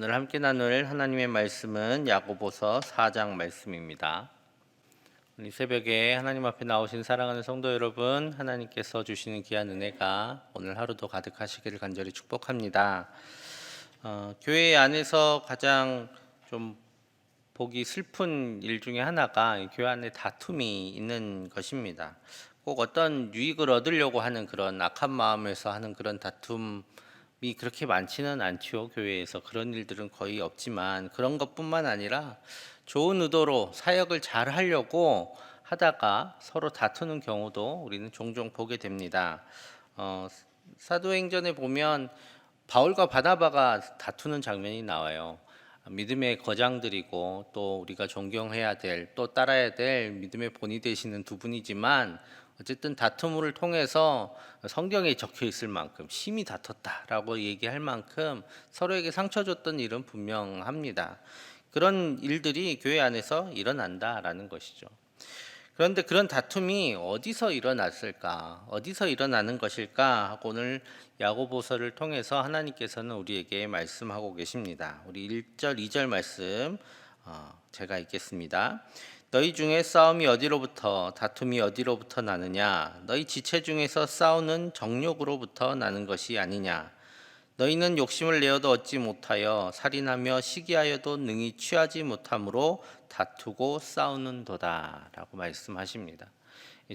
오늘 함께 나눌 하나님의 말씀은 야고보서 4장 말씀입니다. 이 새벽에 하나님 앞에 나오신 사랑하는 성도 여러분, 하나님께서 주시는 귀한 은혜가 오늘 하루도 가득하시기를 간절히 축복합니다. 교회 안에서 가장 좀 보기 슬픈 일 중에 하나가 교회 안에 다툼이 있는 것입니다. 꼭 어떤 유익을 얻으려고 하는 그런 악한 마음에서 하는 그런 다툼이 그렇게 많지는 않죠. 교회에서 그런 일들은 거의 없지만, 그런 것뿐만 아니라 좋은 의도로 사역을 잘 하려고 하다가 서로 다투는 경우도 우리는 종종 보게 됩니다. 사도행전에 보면 바울과 바나바가 다투는 장면이 나와요. 믿음의 거장들이고 또 우리가 존경해야 될, 또 따라야 될 믿음의 본이 되시는 두 분이지만, 어쨌든 다툼을 통해서 성경에 적혀 있을 만큼 심히 다퉜다라고 얘기할 만큼 서로에게 상처 줬던 일은 분명합니다. 그런 일들이 교회 안에서 일어난다라는 것이죠. 그런데 그런 다툼이 어디서 일어났을까? 어디서 일어나는 것일까? 하고 오늘 야고보서를 통해서 하나님께서는 우리에게 말씀하고 계십니다. 우리 1절, 2절 말씀 제가 읽겠습니다. 너희 중에 싸움이 어디로부터, 다툼이 어디로부터 나느냐? 너희 지체 중에서 싸우는 정욕으로부터 나는 것이 아니냐? 너희는 욕심을 내어도 얻지 못하여 살인하며 시기하여도 능히 취하지 못함으로 다투고 싸우는도다 라고 말씀하십니다.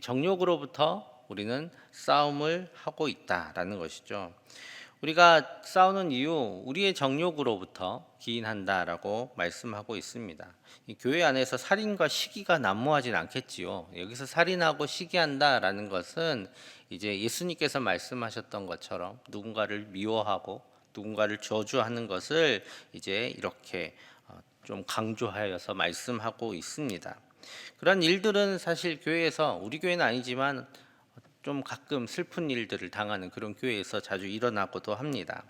정욕으로부터 우리는 싸움을 하고 있다라는 것이죠. 우리가 싸우는 이유, 우리의 정욕으로부터 기인한다라고 말씀하고 있습니다. 이 교회 안에서 살인과 시기가 난무하진 않겠지요. 여기서 살인하고 시기한다라는 것은 이제 예수님께서 말씀하셨던 것처럼 누군가를 미워하고 누군가를 저주하는 것을 이제 이렇게 좀 강조하여서 말씀하고 있습니다. 그런 일들은 사실 교회에서, 우리 교회는 아니지만 좀 가끔 슬픈 일들을 당하는 그런 교회에서 자주 일어나고도 합니다.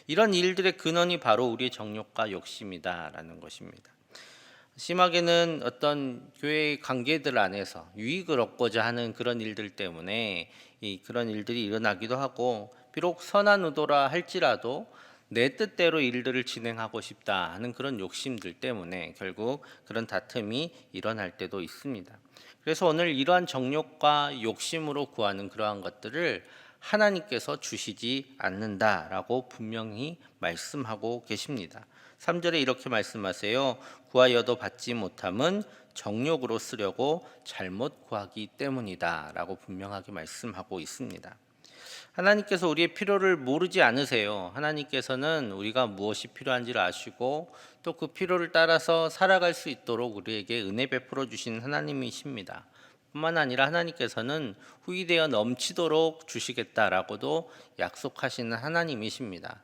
이런 일들의 근원이 바로 우리의 정욕과 욕심이다라는 것입니다. 심하게는 어떤 교회의 관계들 안에서 유익을 얻고자 하는 그런 일들 때문에 그런 일들이 일어나기도 하고, 비록 선한 의도라 할지라도 내 뜻대로 일들을 진행하고 싶다 하는 그런 욕심들 때문에 결국 그런 다툼이 일어날 때도 있습니다. 그래서 오늘 이러한 정욕과 욕심으로 구하는 그러한 것들을 하나님께서 주시지 않는다라고 분명히 말씀하고 계십니다. 3절에 이렇게 말씀하세요. 구하여도 받지 못함은 정욕으로 쓰려고 잘못 구하기 때문이다 라고 분명하게 말씀하고 있습니다. 하나님께서 우리의 필요를 모르지 않으세요. 하나님께서는 우리가 무엇이 필요한지를 아시고 또 그 필요를 따라서 살아갈 수 있도록 우리에게 은혜 베풀어 주신 하나님이십니다. 뿐만 아니라 하나님께서는 후히되어 넘치도록 주시겠다라고도 약속하시는 하나님이십니다.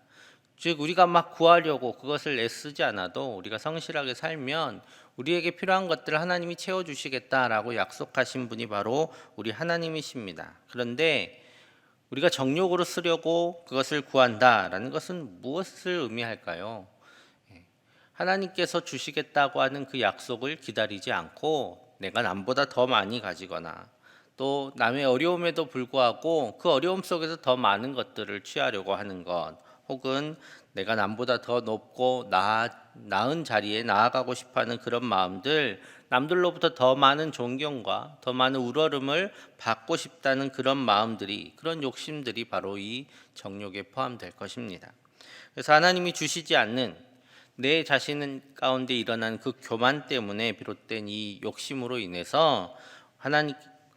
즉 우리가 막 구하려고 그것을 애쓰지 않아도 우리가 성실하게 살면 우리에게 필요한 것들을 하나님이 채워주시겠다라고 약속하신 분이 바로 우리 하나님이십니다. 그런데 우리가 정욕으로 쓰려고 그것을 구한다라는 것은 무엇을 의미할까요? 하나님께서 주시겠다고 하는 그 약속을 기다리지 않고 내가 남보다 더 많이 가지거나 또 남의 어려움에도 불구하고 그 어려움 속에서 더 많은 것들을 취하려고 하는 것, 혹은 내가 남보다 더 높고 나은 자리에 나아가고 싶어하는 그런 마음들, 남들로부터 더 많은 존경과 더 많은 우러름을 받고 싶다는 그런 마음들이, 그런 욕심들이 바로 이 정욕에 포함될 것입니다. 그래서 하나님이 주시지 않는 내 자신 가운데 일어난 그 교만 때문에 비롯된 이 욕심으로 인해서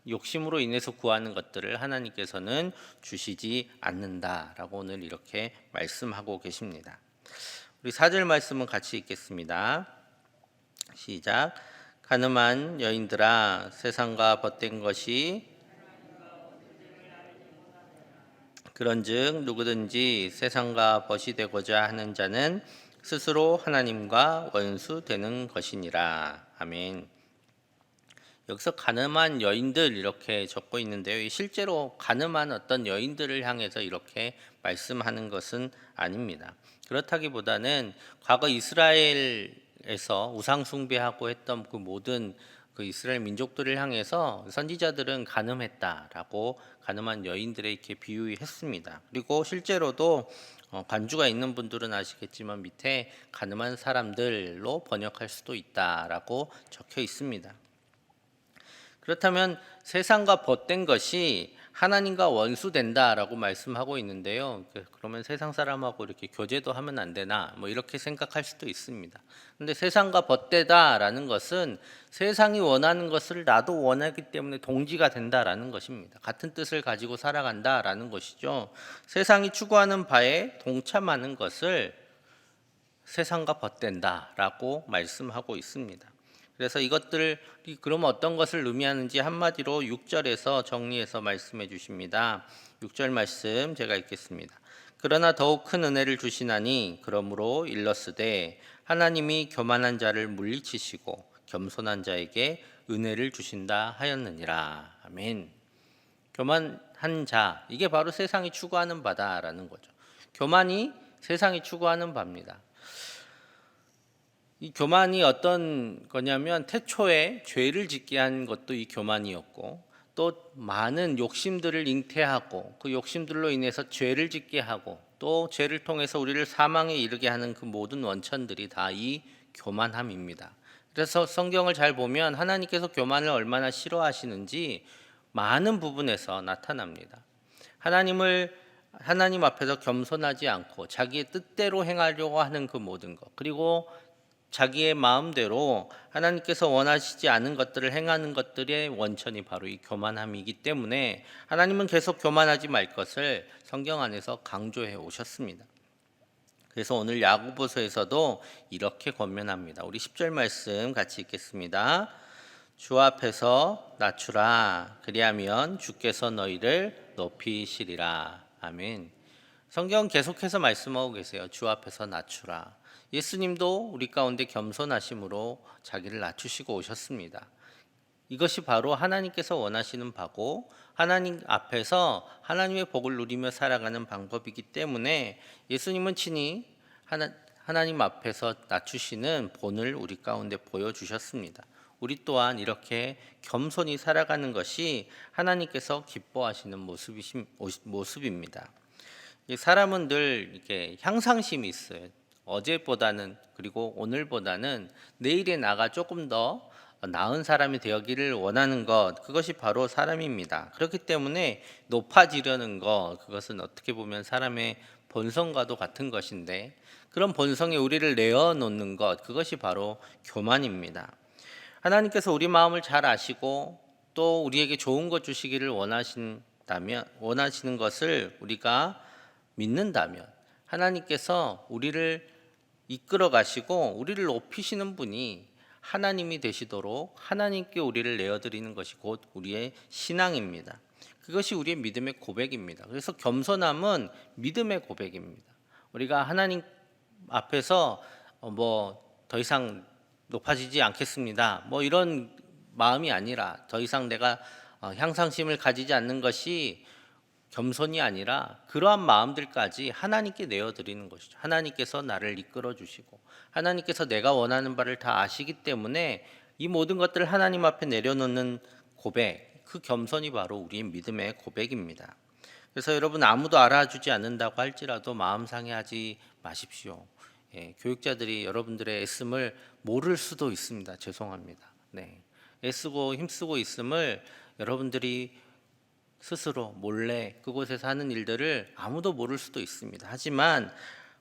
욕심으로 인해서 구하는 것들을 하나님께서는 주시지 않는다라고 오늘 이렇게 말씀하고 계십니다. 우리 4절 말씀은 같이 읽겠습니다. 시작. 가늠한 여인들아, 세상과 벗된 것이 그런즉 누구든지 세상과 벗이 되고자 하는 자는 스스로 하나님과 원수 되는 것이니라. 아멘. 여기서 가늠한 여인들 이렇게 적고 있는데요. 실제로 가늠한 어떤 여인들을 향해서 이렇게 말씀하는 것은 아닙니다. 그렇다기보다는 과거 이스라엘에서 우상 숭배하고 했던 그 모든 그 그 이스라엘 민족들을 향해서 선지자들은 가늠했다라고 가늠한 여인들에 이렇게 비유했습니다. 그리고 실제로도 관주가 있는 분들은 아시겠지만 밑에 가늠한 사람들로 번역할 수도 있다라고 적혀 있습니다. 그렇다면 세상과 벗된 것이 하나님과 원수된다라고 말씀하고 있는데요. 그러면 세상 사람하고 이렇게 교제도 하면 안 되나? 뭐 이렇게 생각할 수도 있습니다. 근데 세상과 벗되다라는 것은 세상이 원하는 것을 나도 원하기 때문에 동지가 된다라는 것입니다. 같은 뜻을 가지고 살아간다라는 것이죠. 세상이 추구하는 바에 동참하는 것을 세상과 벗된다라고 말씀하고 있습니다. 그래서 이것들이 그럼 어떤 것을 의미하는지 한마디로 6절에서 정리해서 말씀해 주십니다. 6절 말씀 제가 읽겠습니다. 그러나 더욱 큰 은혜를 주시나니 그러므로 일렀으되 하나님이 교만한 자를 물리치시고 겸손한 자에게 은혜를 주신다 하였느니라. 아멘. 교만한 자, 이게 바로 세상이 추구하는 바다라는 거죠. 교만이 세상이 추구하는 바입니다. 이 교만이 어떤 거냐면 태초에 죄를 짓게 한 것도 이 교만이었고, 또 많은 욕심들을 잉태하고 그 욕심들로 인해서 죄를 짓게 하고 또 죄를 통해서 우리를 사망에 이르게 하는 그 모든 원천들이 다 이 교만함입니다. 그래서 성경을 잘 보면 하나님께서 교만을 얼마나 싫어하시는지 많은 부분에서 나타납니다. 하나님 앞에서 겸손하지 않고 자기의 뜻대로 행하려고 하는 그 모든 것, 그리고 자기의 마음대로 하나님께서 원하시지 않은 것들을 행하는 것들의 원천이 바로 이 교만함이기 때문에 하나님은 계속 교만하지 말 것을 성경 안에서 강조해 오셨습니다. 그래서 오늘 야고보서에서도 이렇게 권면합니다. 우리 10절 말씀 같이 읽겠습니다. 주 앞에서 낮추라. 그리하면 주께서 너희를 높이시리라. 아멘. 성경 계속해서 말씀하고 계세요. 주 앞에서 낮추라. 예수님도 우리 가운데 겸손하심으로 자기를 낮추시고 오셨습니다. 이것이 바로 하나님께서 원하시는 바고 하나님 앞에서 하나님의 복을 누리며 살아가는 방법이기 때문에 예수님은 친히 하나님 앞에서 낮추시는 본을 우리 가운데 보여주셨습니다. 우리 또한 이렇게 겸손히 살아가는 것이 하나님께서 기뻐하시는 모습입니다. 사람은 늘 이렇게 향상심이 있어요. 어제보다는, 그리고 오늘보다는 내일의 나가 조금 더 나은 사람이 되기를 원하는 것, 그것이 바로 사람입니다. 그렇기 때문에 높아지려는 것, 그것은 어떻게 보면 사람의 본성과도 같은 것인데, 그런 본성에 우리를 내어놓는 것, 그것이 바로 교만입니다. 하나님께서 우리 마음을 잘 아시고 또 우리에게 좋은 것 주시기를 원하시는 것을 우리가 믿는다면 하나님께서 우리를 이끌어 가시고 우리를 높이시는 분이 하나님이 되시도록 하나님께 우리를 내어드리는 것이 곧 우리의 신앙입니다. 그것이 우리의 믿음의 고백입니다. 그래서 겸손함은 믿음의 고백입니다. 우리가 하나님 앞에서 더 이상 높아지지 않겠습니다, 이런 마음이 아니라, 더 이상 내가 향상심을 가지지 않는 것이 겸손이 아니라 그러한 마음들까지 하나님께 내어드리는 것이죠. 하나님께서 나를 이끌어 주시고 하나님께서 내가 원하는 바를 다 아시기 때문에 이 모든 것들을 하나님 앞에 내려놓는 고백, 그 겸손이 바로 우리의 믿음의 고백입니다. 그래서 여러분, 아무도 알아주지 않는다고 할지라도 마음 상해하지 마십시오. 교육자들이 여러분들의 애씀을 모를 수도 있습니다. 죄송합니다. 애쓰고 힘쓰고 있음을 여러분들이 스스로 몰래 그곳에서 하는 일들을 아무도 모를 수도 있습니다. 하지만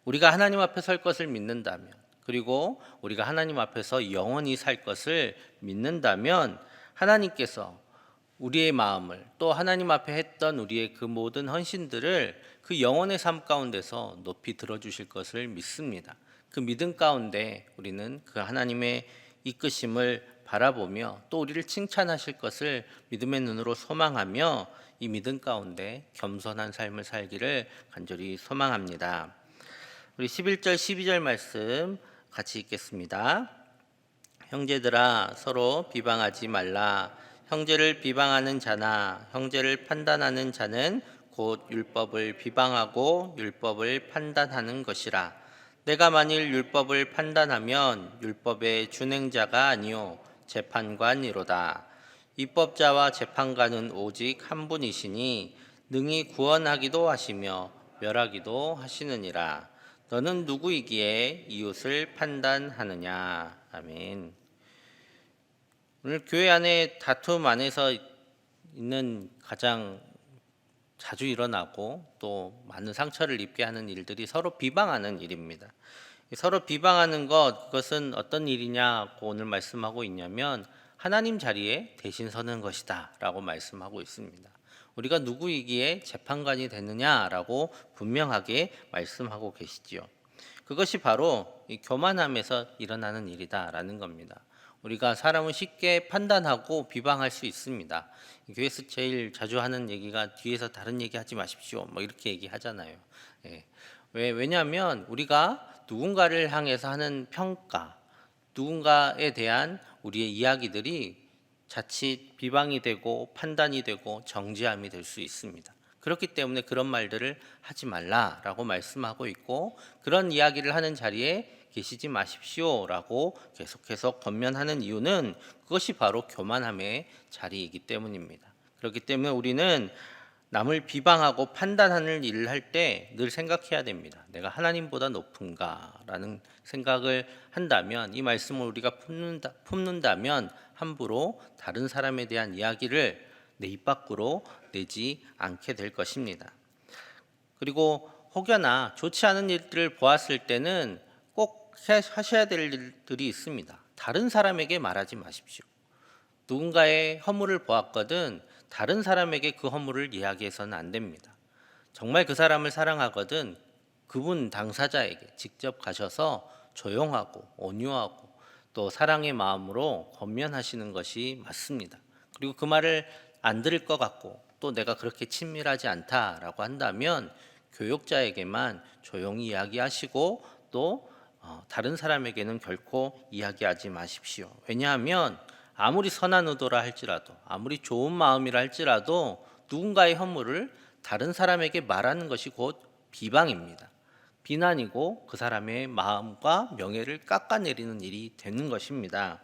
우리가 하나님 앞에 설 것을 믿는다면, 그리고 우리가 하나님 앞에서 영원히 살 것을 믿는다면 하나님께서 우리의 마음을, 또 하나님 앞에 했던 우리의 그 모든 헌신들을 그 영원의 삶 가운데서 높이 들어주실 것을 믿습니다. 그 믿음 가운데 우리는 그 하나님의 이끄심을 바라보며 또 우리를 칭찬하실 것을 믿음의 눈으로 소망하며 이 믿음 가운데 겸손한 삶을 살기를 간절히 소망합니다. 우리 11절 12절 말씀 같이 읽겠습니다. 형제들아, 서로 비방하지 말라. 형제를 비방하는 자나 형제를 판단하는 자는 곧 율법을 비방하고 율법을 판단하는 것이라. 내가 만일 율법을 판단하면 율법의 준행자가 아니요 재판관이로다. 입법자와 재판관은 오직 한 분이시니 능히 구원하기도 하시며 멸하기도 하시느니라. 너는 누구이기에 이웃을 판단하느냐. 아멘. 오늘 교회 안에 다툼 안에서 있는 가장 자주 일어나고 또 많은 상처를 입게 하는 일들이 서로 비방하는 일입니다. 서로 비방하는 그것은 어떤 일이냐고 오늘 말씀하고 있냐면 하나님 자리에 대신 서는 것이다 라고 말씀하고 있습니다. 우리가 누구이기에 재판관이 되느냐라고 분명하게 말씀하고 계시지요. 그것이 바로 이 교만함에서 일어나는 일이다라는 겁니다. 우리가 사람을 쉽게 판단하고 비방할 수 있습니다. 교회에서 제일 자주 하는 얘기가 뒤에서 다른 얘기 하지 마십시오. 뭐 이렇게 얘기하잖아요. 예. 왜냐하면 우리가 누군가를 향해서 하는 평가, 누군가에 대한 우리의 이야기들이 자칫 비방이 되고 판단이 되고 정죄함이 될 수 있습니다. 그렇기 때문에 그런 말들을 하지 말라라고 말씀하고 있고 그런 이야기를 하는 자리에 계시지 마십시오라고 계속해서 권면하는 이유는 그것이 바로 교만함의 자리이기 때문입니다. 그렇기 때문에 우리는 남을 비방하고 판단하는 일을 할 때 늘 생각해야 됩니다. 내가 하나님보다 높은가라는 생각을 한다면 이 말씀을 우리가 품는다면 함부로 다른 사람에 대한 이야기를 내 입 밖으로 내지 않게 될 것입니다. 그리고 혹여나 좋지 않은 일들을 보았을 때는 꼭 하셔야 될 일들이 있습니다. 다른 사람에게 말하지 마십시오. 누군가의 허물을 보았거든 다른 사람에게 그 허물을 이야기해서는 안 됩니다. 정말 그 사람을 사랑하거든 그분 당사자에게 직접 가셔서 조용하고 온유하고 또 사랑의 마음으로 권면하시는 것이 맞습니다. 그리고 그 말을 안 들을 것 같고 또 내가 그렇게 친밀하지 않다라고 한다면 교육자에게만 조용히 이야기하시고 또 다른 사람에게는 결코 이야기하지 마십시오. 왜냐하면 아무리 선한 의도라 할지라도 아무리 좋은 마음이라 할지라도 누군가의 허물을 다른 사람에게 말하는 것이 곧 비방입니다. 비난이고 그 사람의 마음과 명예를 깎아내리는 일이 되는 것입니다.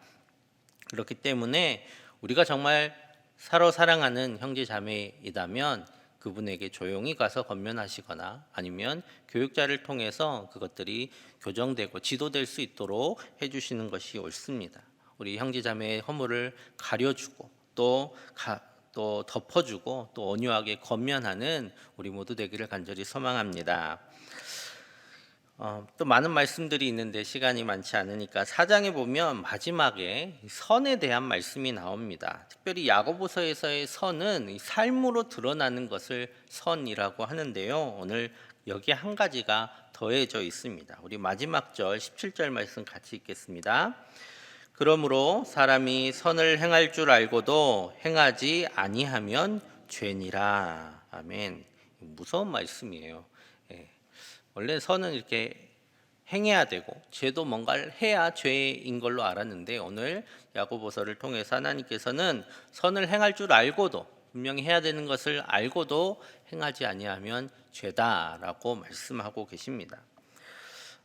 그렇기 때문에 우리가 정말 서로 사랑하는 형제 자매이다면 그분에게 조용히 가서 권면하시거나 아니면 교육자를 통해서 그것들이 교정되고 지도될 수 있도록 해주시는 것이 옳습니다. 우리 형제 자매의 허물을 가려주고 또 덮어주고 또 온유하게 권면하는 우리 모두 되기를 간절히 소망합니다. 또 많은 말씀들이 있는데 시간이 많지 않으니까 4장에 보면 마지막에 선에 대한 말씀이 나옵니다. 특별히 야고보서에서의 선은 삶으로 드러나는 것을 선이라고 하는데요. 오늘 여기에 한 가지가 더해져 있습니다. 우리 마지막 절 17절 말씀 같이 읽겠습니다. 그러므로 사람이 선을 행할 줄 알고도 행하지 아니하면 죄니라. 아멘. 무서운 말씀이에요. 원래 선은 이렇게 행해야 되고 죄도 뭔가를 해야 죄인 걸로 알았는데 오늘 야고보서를 통해서 하나님께서는 선을 행할 줄 알고도 분명히 해야 되는 것을 알고도 행하지 아니하면 죄다라고 말씀하고 계십니다.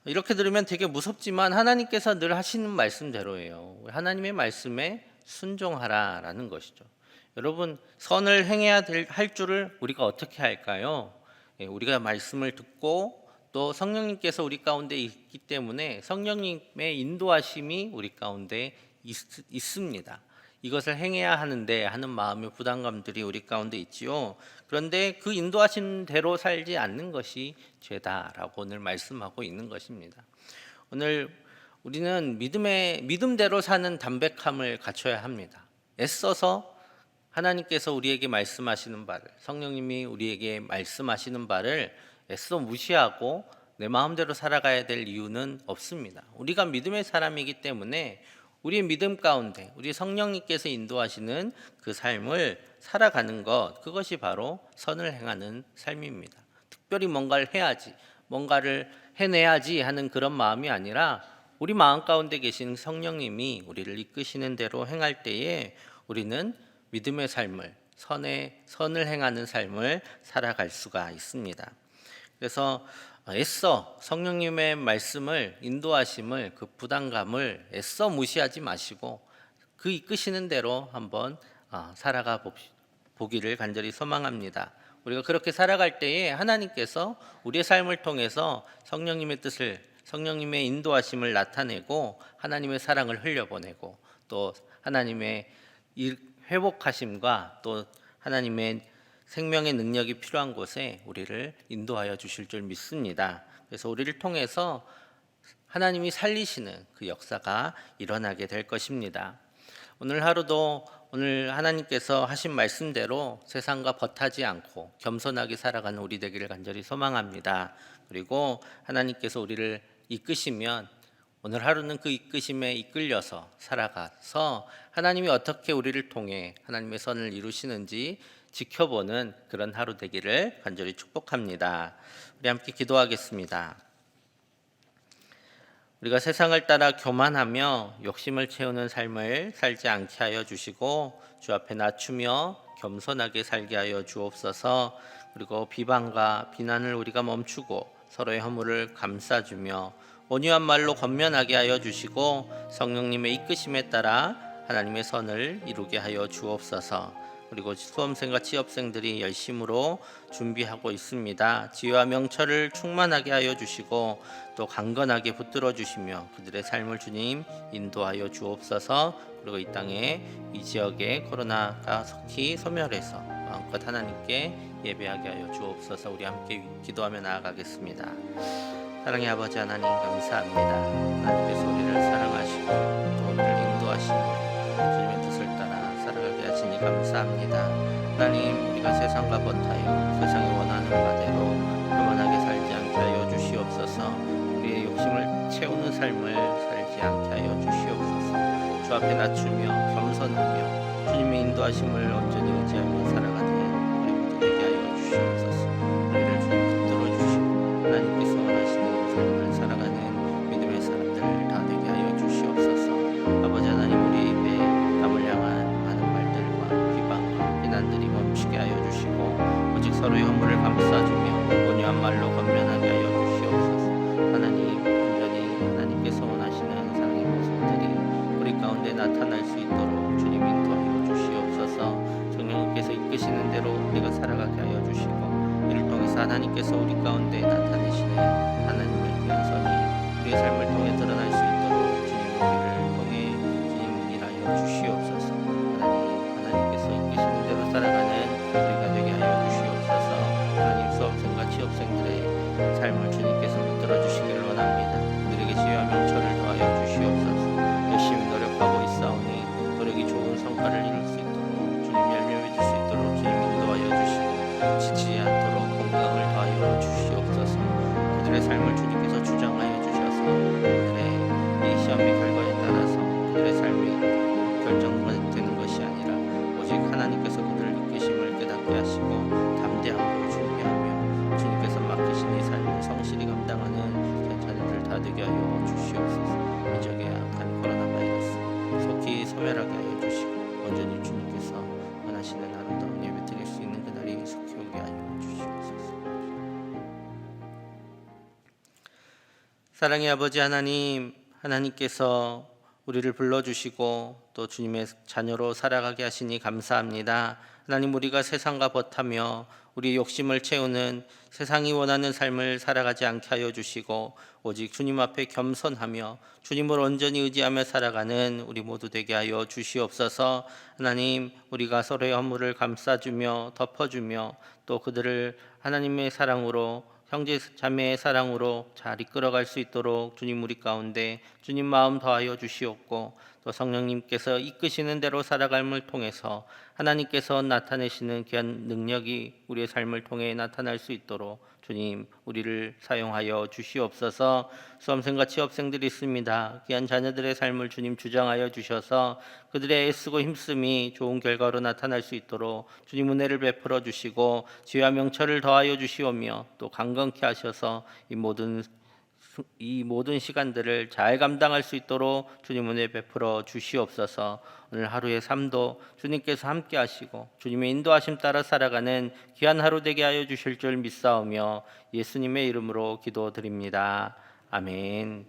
이렇게 들으면 되게 무섭지만 하나님께서 늘 하시는 말씀대로예요. 하나님의 말씀에 순종하라라는 것이죠. 여러분 선을 행해야 할 줄을 우리가 어떻게 할까요? 우리가 말씀을 듣고 또 성령님께서 우리 가운데 있기 때문에 성령님의 인도하심이 우리 가운데 있습니다. 이것을 행해야 하는데 하는 마음의 부담감들이 우리 가운데 있지요. 그런데 그 인도하신 대로 살지 않는 것이 죄다라고 오늘 말씀하고 있는 것입니다. 오늘 우리는 믿음대로 사는 담백함을 갖춰야 합니다. 애써서 하나님께서 우리에게 말씀하시는 바를 성령님이 우리에게 말씀하시는 바를 애써 무시하고 내 마음대로 살아가야 될 이유는 없습니다. 우리가 믿음의 사람이기 때문에 우리의 믿음 가운데 우리 성령님께서 인도하시는 그 삶을 살아가는 것 그것이 바로 선을 행하는 삶입니다. 특별히 뭔가를 해야지 뭔가를 해내야지 하는 그런 마음이 아니라 우리 마음 가운데 계신 성령님이 우리를 이끄시는 대로 행할 때에 우리는 믿음의 삶을 선을 행하는 삶을 살아갈 수가 있습니다. 그래서 애써 성령님의 말씀을 인도하심을 그 부담감을 애써 무시하지 마시고 그 이끄시는 대로 한번 살아가 보기를 간절히 소망합니다. 우리가 그렇게 살아갈 때에 하나님께서 우리의 삶을 통해서 성령님의 뜻을, 성령님의 인도하심을 나타내고 하나님의 사랑을 흘려보내고 또 하나님의 회복하심과 또 하나님의 생명의 능력이 필요한 곳에 우리를 인도하여 주실 줄 믿습니다. 그래서 우리를 통해서 하나님이 살리시는 그 역사가 일어나게 될 것입니다. 오늘 하루도 오늘 하나님께서 하신 말씀대로 세상과 벗하지 않고 겸손하게 살아가는 우리 되기를 간절히 소망합니다. 그리고 하나님께서 우리를 이끄시면 오늘 하루는 그 이끄심에 이끌려서 살아가서 하나님이 어떻게 우리를 통해 하나님의 선을 이루시는지 지켜보는 그런 하루 되기를 간절히 축복합니다. 우리 함께 기도하겠습니다. 우리가 세상을 따라 교만하며 욕심을 채우는 삶을 살지 않게 하여 주시고 주 앞에 낮추며 겸손하게 살게 하여 주옵소서. 그리고 비방과 비난을 우리가 멈추고 서로의 허물을 감싸주며 온유한 말로 권면하게 하여 주시고 성령님의 이끄심에 따라 하나님의 선을 이루게 하여 주옵소서. 그리고 수험생과 취업생들이 열심으로 준비하고 있습니다. 지혜와 명철을 충만하게 하여 주시고 또 강건하게 붙들어 주시며 그들의 삶을 주님 인도하여 주옵소서. 그리고 이 땅에 이 지역에 코로나가 속히 소멸해서 마음껏 하나님께 예배하게 하여 주옵소서. 우리 함께 기도하며 나아가겠습니다. 사랑의 아버지 하나님 감사합니다. 하나님께서 우리를 사랑하시고 또 우리를 인도하시고 주님의 뜻을 따라 살아가게 하시니 감사합니다. 하나님, 우리가 세상과 벗하여 세상이 원하는 바대로 교만하게 살지 않게 하여 주시옵소서. 우리의 욕심을 채우는 삶을 살지 않게 하여 주시옵소서. 주 앞에 낮추며 겸손하며 주님의 인도하심을 온전히 의지하며 살아가는 우리 모두 되게 하여 주시옵소서. 우리를 주님 붙들어 주시고 하나님께서 원하시는 삶을 살아가는 믿음의 사람들 다 되게 하여 주시옵소서. 아버지 하나님, 우리 입에 남을 향한 많은 말들과 비방과 비난들이 멈추게 하여 주시고 오직 서로의 허물을 감싸주며 온유한 말로 권면하게 하여 주시옵소서. 하나님, 온전히 하나님께서 원하시는 사랑의 모습들이 우리 가운데 나타날 수 있도록 주님 인도하여 주시옵소서. 성령님께서 이끄시는 대로 우리가 살아가게 하여 주시고 이를 통해서 하나님께서 우리 가운데 나타내시는 하나님의 귀한 선이 우리의 삶을 통해 드러날 수 있도록 주님 우리를 통해 주님 일하여 주시옵소서. 하나님께서 이끄시는 대로 살아가는 우리가 되게 하여 주시옵소서. 하나님, 수험생과 취업생들의 삶을 주님께서 붙들어 주시기를 원합니다. 그들에게 지혜와 명철을 더하여 주시옵소서. 열심히 노력하고 있사오니 노력이 좋은 성과를 이룰 수 있도록 주님 열매 맺을 수 있도록 주님 인도하여 주시고 지치지 않도록 건강을 더하여 주시옵소서. 그들의 삶을 주님께서 주장하여 주셔서 그들의 이 시험의 결과에 따라서 그들의 삶이 결정되는 것이 아니라 오직 하나님께서 그들을 이끄심을 깨닫게 하시고 담대함으로 준비하며 주님께서 맡기신 이 삶을 성실히 감당하는 자녀들 다 되게 하여 주시옵소서. 이적의 악한 코로나 바이러스 속히 소멸하게 하여 주시고 온전히 주님께서 원하시는 아름다운 예배 드릴 수 있는 그날이 속히 오게 하여 주시옵소서. 사랑의 아버지 하나님, 하나님께서 우리를 불러주시고 또 주님의 자녀로 살아가게 하시니 감사합니다. 하나님, 우리가 세상과 벗하며 우리의 욕심을 채우는 세상이 원하는 삶을 살아가지 않게 하여 주시고 오직 주님 앞에 겸손하며 주님을 온전히 의지하며 살아가는 우리 모두 되게 하여 주시옵소서. 하나님, 우리가 서로의 허물을 감싸주며 덮어주며 또 그들을 하나님의 사랑으로 형제 자매의 사랑으로 잘 이끌어갈 수 있도록 주님 우리 가운데 주님 마음 더하여 주시옵고 또 성령님께서 이끄시는 대로 살아감을 통해서 하나님께서 나타내시는 귀한 능력이 우리의 삶을 통해 나타날 수 있도록 주님 우리를 사용하여 주시옵소서. 수험생과 취업생들이 있습니다. 귀한 자녀들의 삶을 주님 주장하여 주셔서 그들의 애쓰고 힘씀이 좋은 결과로 나타날 수 있도록 주님 은혜를 베풀어 주시고 지혜와 명철을 더하여 주시오며 또 강건케 하셔서 이 모든 시간들을 잘 감당할 수 있도록 주님 은혜 베풀어 주시옵소서. 오늘 하루의 삶도 주님께서 함께 하시고 주님의 인도하심 따라 살아가는 귀한 하루 되게 하여 주실 줄 믿사오며 예수님의 이름으로 기도드립니다. 아멘.